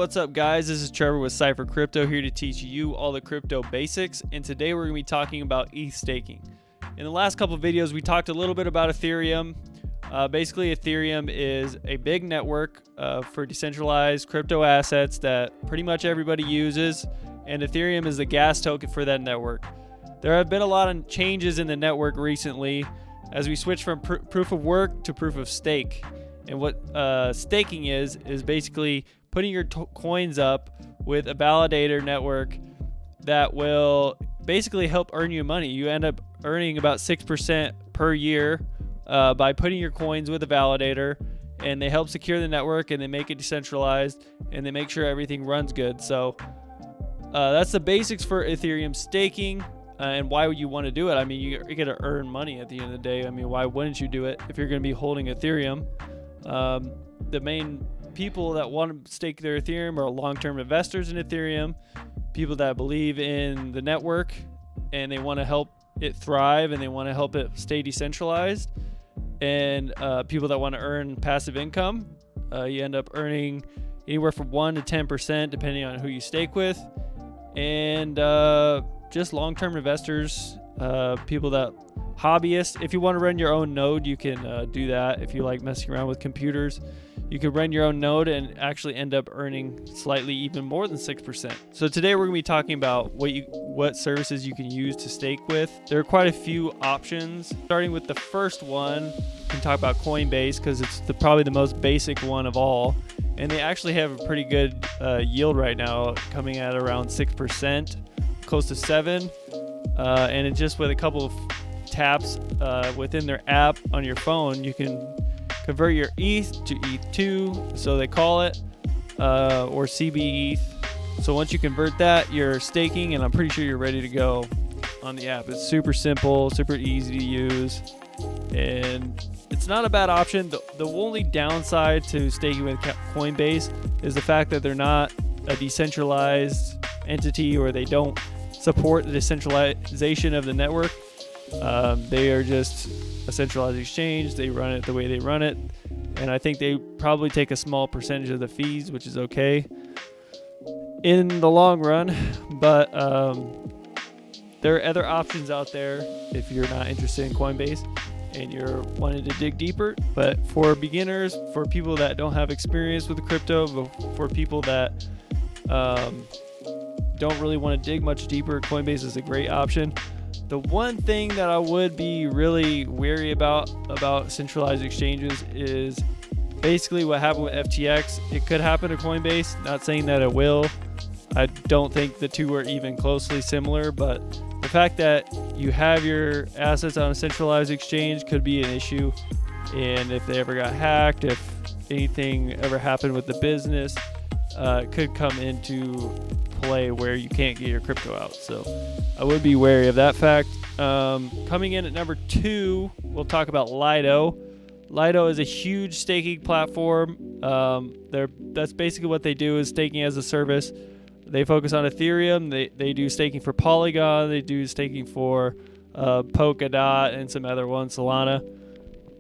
what's up guys? This is Trevor with Cypher Crypto here to teach you all the crypto basics, and today we're going to be talking about ETH staking. In the last couple of videos we talked a little bit about Ethereum. Basically Ethereum is a big network for decentralized crypto assets that pretty much everybody uses, and Ethereum is the gas token for that network. There have been a lot of changes in the network recently as we switch from proof of work to proof of stake. And what staking is basically putting your coins up with a validator network that will basically help earn you money. You end up earning about 6% per year by putting your coins with a validator, and they help secure the network, and they make it decentralized, and they make sure everything runs good. So that's the basics for Ethereum staking. And why would you want to do it? I mean, you're going to earn money at the end of the day. I mean, why wouldn't you do it if you're going to be holding Ethereum? The main people that want to stake their Ethereum are long-term investors in Ethereum, people that believe in the network and they want to help it thrive and they want to help it stay decentralized, and people that want to earn passive income. You end up earning anywhere from 1 to 10% depending on who you stake with, and just long-term investors, people that hobbyists. If you want to run your own node, you can do that. If you like messing around with computers, you can run your own node and actually end up earning slightly even more than 6%. So today we're going to be talking about what services you can use to stake with. There are quite a few options. Starting with the first one, we can talk about Coinbase because it's probably the most basic one of all. And they actually have a pretty good yield right now, coming at around 6%, close to 7%. And it's just with a couple of taps within their app on your phone, you can convert your ETH to ETH2, so they call it, or CBETH. So once you convert that, you're staking, and I'm pretty sure you're ready to go on the app. It's super simple, super easy to use, and it's not a bad option. The only downside to staking with Coinbase is the fact that they're not a decentralized entity, or they don't support the decentralization of the network. They are just a centralized exchange. They run it the way they run it, and I think they probably take a small percentage of the fees, which is okay in the long run. But there are other options out there if you're not interested in Coinbase and you're wanting to dig deeper. But for beginners, for people that don't have experience with crypto, for people that don't really want to dig much deeper, Coinbase is a great option. The one thing that I would be really wary about centralized exchanges is basically what happened with FTX. It could happen to Coinbase, not saying that it will. I don't think the two are even closely similar, but the fact that you have your assets on a centralized exchange could be an issue. And if they ever got hacked, if anything ever happened with the business, it could come into play where you can't get your crypto out. So I would be wary of that fact. Coming in at number 2, we'll talk about Lido. Lido is a huge staking platform. That's basically what they do, is staking as a service. They focus on Ethereum. They do staking for Polygon. They do staking for Polkadot and some other ones, Solana.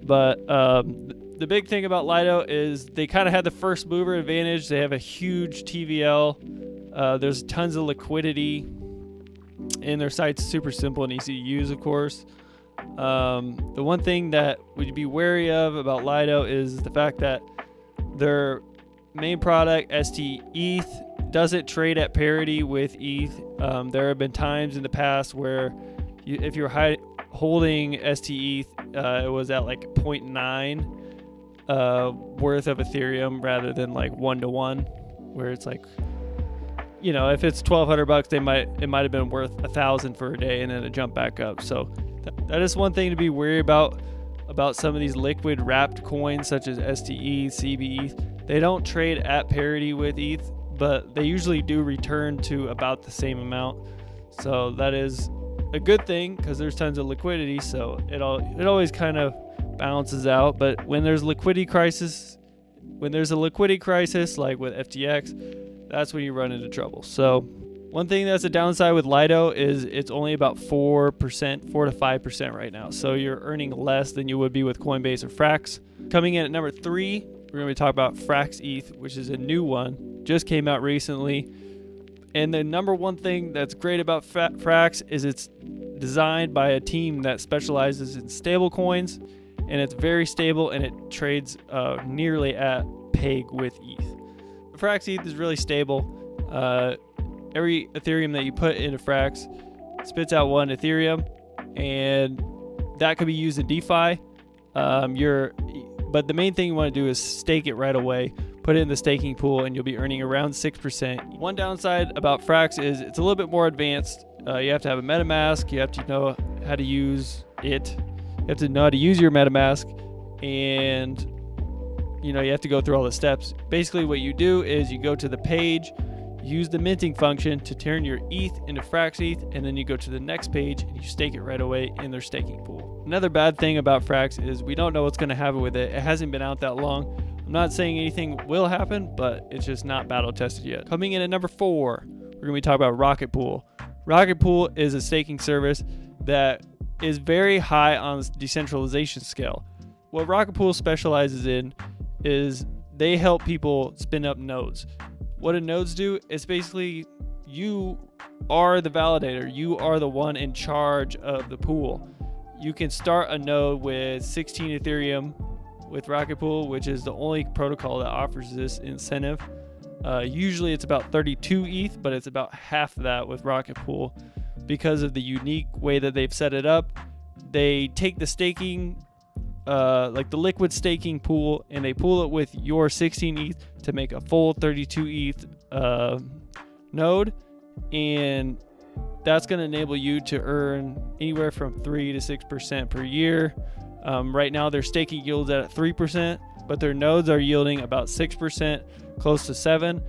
But the big thing about Lido is they kind of had the first mover advantage. They have a huge TVL. There's tons of liquidity, and their site's super simple and easy to use, of course. The one thing that we'd be wary of about Lido is the fact that their main product, stETH, doesn't trade at parity with ETH. There have been times in the past where if you're holding stETH, it was at like 0.9 worth of Ethereum rather than like 1-to-1, where it's like, you know, if it's $1,200, it might have been worth 1,000 for a day, and then it jumped back up. So that is one thing to be wary about some of these liquid wrapped coins such as stETH, CBETH. They don't trade at parity with ETH, but they usually do return to about the same amount. So that is a good thing because there's tons of liquidity. So it always kind of balances out. But when there's a liquidity crisis like with FTX, that's when you run into trouble. So one thing that's a downside with Lido is it's only about 4 to 5% right now. So you're earning less than you would be with Coinbase or Frax. Coming in at number 3, we're going to talk about frxETH, which is a new one. just came out recently. And the number one thing that's great about Frax is it's designed by a team that specializes in stable coins, and it's very stable, and it trades nearly at peg with ETH. frxETH is really stable. Every Ethereum that you put into Frax spits out 1 Ethereum, and that could be used in DeFi. But the main thing you want to do is stake it right away. Put it in the staking pool, and you'll be earning around 6%. One downside about Frax is it's a little bit more advanced. You have to have a MetaMask. You have to know how to use it. You have to know how to use your MetaMask, and you have to go through all the steps. Basically, what you do is you go to the page, use the minting function to turn your ETH into frxETH, and then you go to the next page and you stake it right away in their staking pool. Another bad thing about Frax is we don't know what's going to happen with it. It hasn't been out that long. I'm not saying anything will happen, but it's just not battle tested yet. Coming in at number 4, we're going to be talking about Rocketpool. Rocketpool is a staking service that is very high on decentralization scale. What Rocketpool specializes in is they help people spin up nodes. What do nodes do? It's basically you are the validator. You are the one in charge of the pool. You can start a node with 16 Ethereum with Rocketpool, which is the only protocol that offers this incentive. Usually it's about 32 ETH, but it's about half that with Rocketpool because of the unique way that they've set it up. They take the staking, like the liquid staking pool, and they pool it with your 16 ETH to make a full 32 ETH node, and that's going to enable you to earn anywhere from 3 to 6% per year. Right now their staking yields at 3%, but their nodes are yielding about 6%, close to 7%.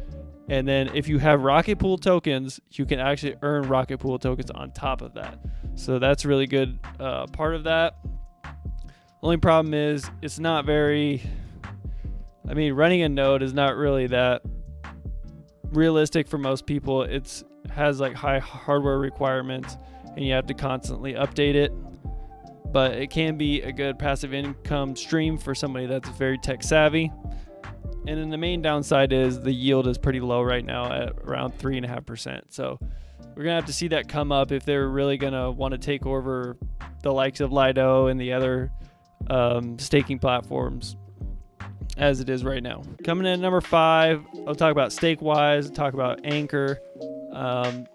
And then if you have Rocketpool tokens, you can actually earn Rocketpool tokens on top of that. So that's a really good part of that. Only problem is it's not very, running a node is not really that realistic for most people. It has like high hardware requirements, and you have to constantly update it. But it can be a good passive income stream for somebody that's very tech savvy. And then the main downside is the yield is pretty low right now at around 3.5%. So we're going to have to see that come up if they're really going to want to take over the likes of Lido and the other staking platforms as it is right now. Coming in at number 5, I'll talk about Stakewise, talk about Ankr.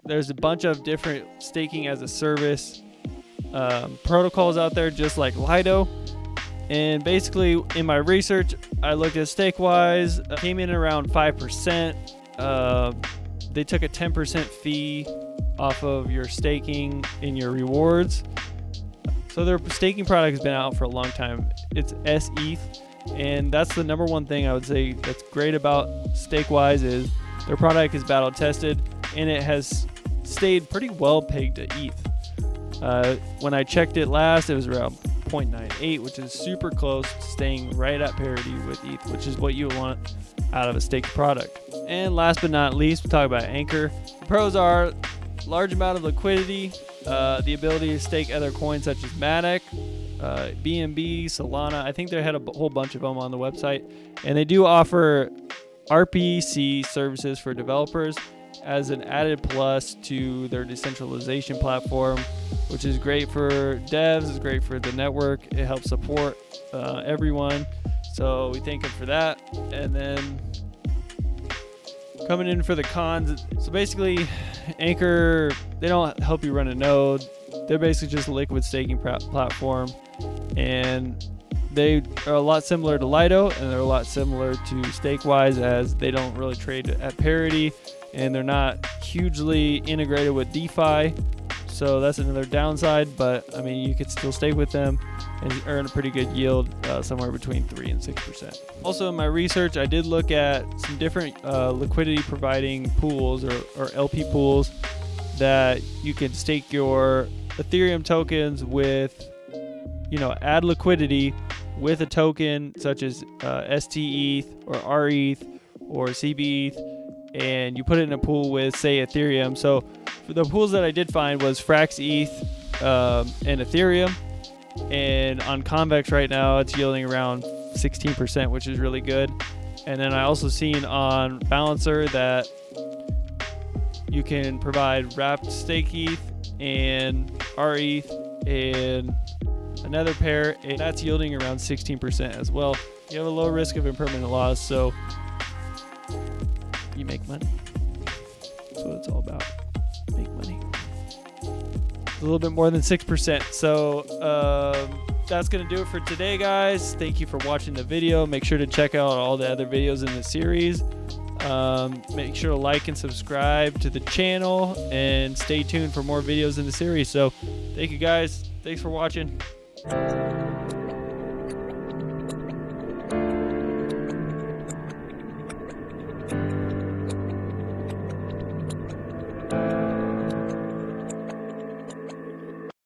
There's a bunch of different staking as a service protocols out there, just like Lido. And basically in my research, I looked at Stakewise, came in around 5%. They took a 10% fee off of your staking in your rewards. So their staking product has been out for a long time. It's frxETH, and that's the number one thing I would say that's great about Stakewise is their product is battle tested, and it has stayed pretty well pegged to ETH. When I checked it last, it was around 0.98, which is super close to staying right at parity with ETH, which is what you want out of a staked product. And last but not least, we'll talk about Ankr. The pros are large amount of liquidity, the ability to stake other coins such as Matic, BNB, Solana. I think they had a whole bunch of them on the website. And they do offer RPC services for developers as an added plus to their decentralization platform, which is great for devs, it's great for the network, it helps support everyone. So we thank them for that. And then coming in for the cons, so basically Ankr, they don't help you run a node. They're basically just a liquid staking platform, and they are a lot similar to Lido, and they're a lot similar to Stakewise, as they don't really trade at parity, and they're not hugely integrated with DeFi. So that's another downside, but you could still stake with them and earn a pretty good yield, somewhere between 3 and 6%. Also in my research, I did look at some different liquidity providing pools or LP pools that you can stake your Ethereum tokens with, add liquidity with a token such as STETH or rETH or CBETH, and you put it in a pool with, say, Ethereum. So the pools that I did find was frxETH and Ethereum, and on Convex right now it's yielding around 16%, which is really good. And then I also seen on Balancer that you can provide wrapped stake ETH and rETH and another pair, and that's yielding around 16% as well. You have a low risk of impermanent loss, so you make money. That's what it's all about. Make money. It's a little bit more than 6%. So that's going to do it for today, guys. Thank you for watching the video. Make sure to check out all the other videos in the series. Make sure to like and subscribe to the channel and stay tuned for more videos in the series. So thank you, guys. Thanks for watching.